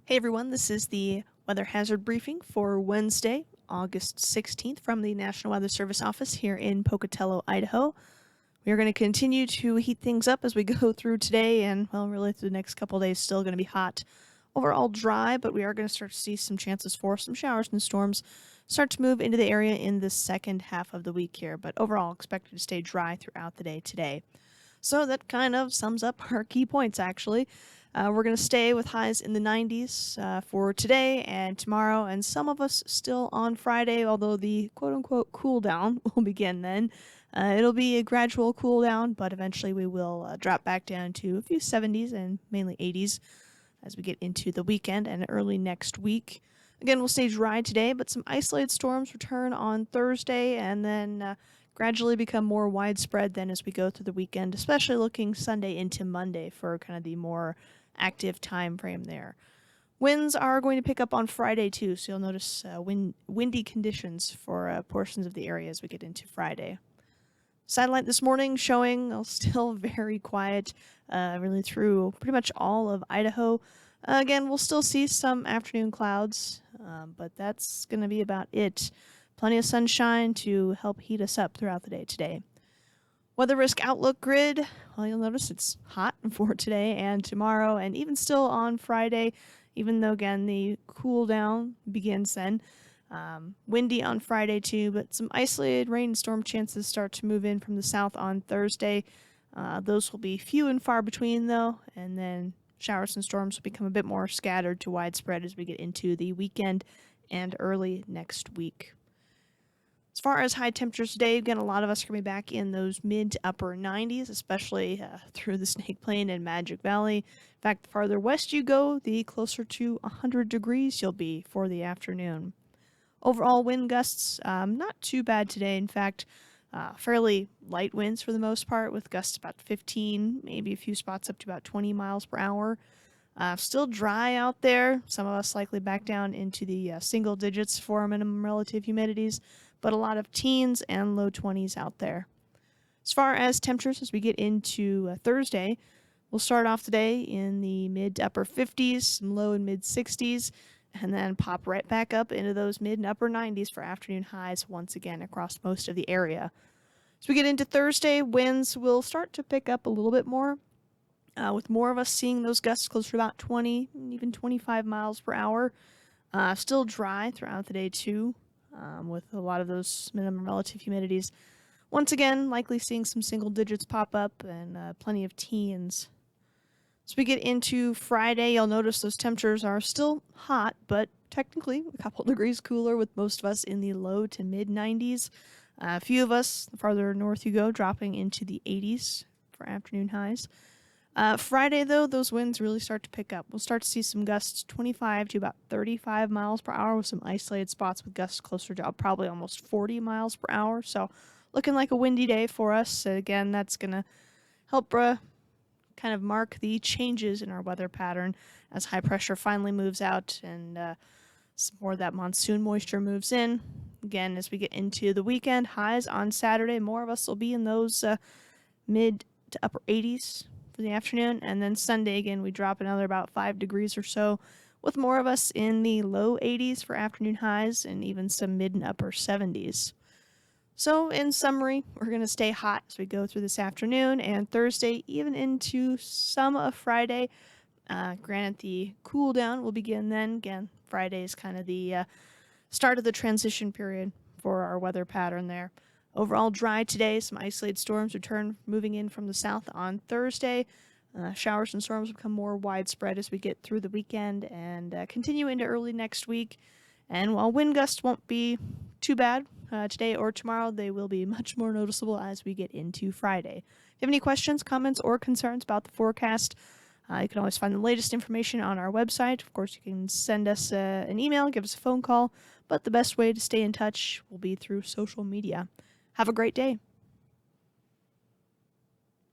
Hey everyone, this is the weather hazard briefing for Wednesday, August 16th from the National Weather Service office here in Pocatello, Idaho. We are going to continue to heat things up as we go through today and, well, really through the next couple of days, still going to be hot. Overall dry, but we are going to start to see some chances for some showers and storms start to move into the area in the second half of the week here, but overall expected to stay dry throughout the day today. So that kind of sums up our key points, actually. We're going to stay with highs in the 90s for today and tomorrow, and some of us still on Friday, although the quote unquote cool down will begin then. It'll be a gradual cool down, but eventually we will drop back down to a few 70s and mainly 80s as we get into the weekend and early next week. Again, we'll stay dry today, but some isolated storms return on Thursday and then gradually become more widespread then as we go through the weekend, especially looking Sunday into Monday for kind of the more active time frame there. Winds are going to pick up on Friday too, so you'll notice windy conditions for portions of the area as we get into Friday. Satellite this morning showing still very quiet, really through pretty much all of Idaho. Again, we'll still see some afternoon clouds, but that's going to be about it. Plenty of sunshine to help heat us up throughout the day today. Weather risk outlook grid, well, you'll notice it's hot for today and tomorrow, and even still on Friday, even though, again, the cool down begins then. Windy on Friday too, but some isolated rain and storm chances start to move in from the south on Thursday. Those will be few and far between though, and then showers and storms will become a bit more scattered to widespread as we get into the weekend and early next week. As far as high temperatures today, again, a lot of us are going to be back in those mid to upper 90s, especially through the Snake Plain and Magic Valley. In fact, the farther west you go, the closer to 100 degrees you'll be for the afternoon. Overall wind gusts, not too bad today. In fact, fairly light winds for the most part, with gusts about 15, maybe a few spots up to about 20 miles per hour. Still dry out there. Some of us likely back down into the single digits for minimum relative humidities, but a lot of teens and low 20s out there. As far as temperatures as we get into Thursday, we'll start off today in the mid to upper 50s, some low and mid 60s, and then pop right back up into those mid and upper 90s for afternoon highs once again across most of the area. As we get into Thursday, winds will start to pick up a little bit more, with more of us seeing those gusts closer to about 20, even 25 miles per hour. Still dry throughout the day too, with a lot of those minimum relative humidities. Once again, likely seeing some single digits pop up and plenty of teens. As we get into Friday, you'll notice those temperatures are still hot, but technically a couple degrees cooler, with most of us in the low to mid 90s. A few of us, the farther north you go, dropping into the 80s for afternoon highs. Friday, though, those winds really start to pick up. We'll start to see some gusts 25 to about 35 miles per hour, with some isolated spots with gusts closer to probably almost 40 miles per hour. So looking like a windy day for us. Again, that's going to help kind of mark the changes in our weather pattern as high pressure finally moves out and some more of that monsoon moisture moves in. Again, as we get into the weekend, highs on Saturday, more of us will be in those mid to upper 80s for the afternoon, and then Sunday again we drop another about 5 degrees or so, with more of us in the low 80s for afternoon highs and even some mid and upper 70s. So in summary, we're going to stay hot as we go through this afternoon and Thursday, even into some of Friday. Granted, the cool down will begin then. Again, Friday is kind of the start of the transition period for our weather pattern there. Overall dry today, some isolated storms return moving in from the south on Thursday. Showers and storms become more widespread as we get through the weekend and continue into early next week. And while wind gusts won't be too bad today or tomorrow, they will be much more noticeable as we get into Friday. If you have any questions, comments, or concerns about the forecast, you can always find the latest information on our website. Of course, you can send us an email, give us a phone call, but the best way to stay in touch will be through social media. Have a great day.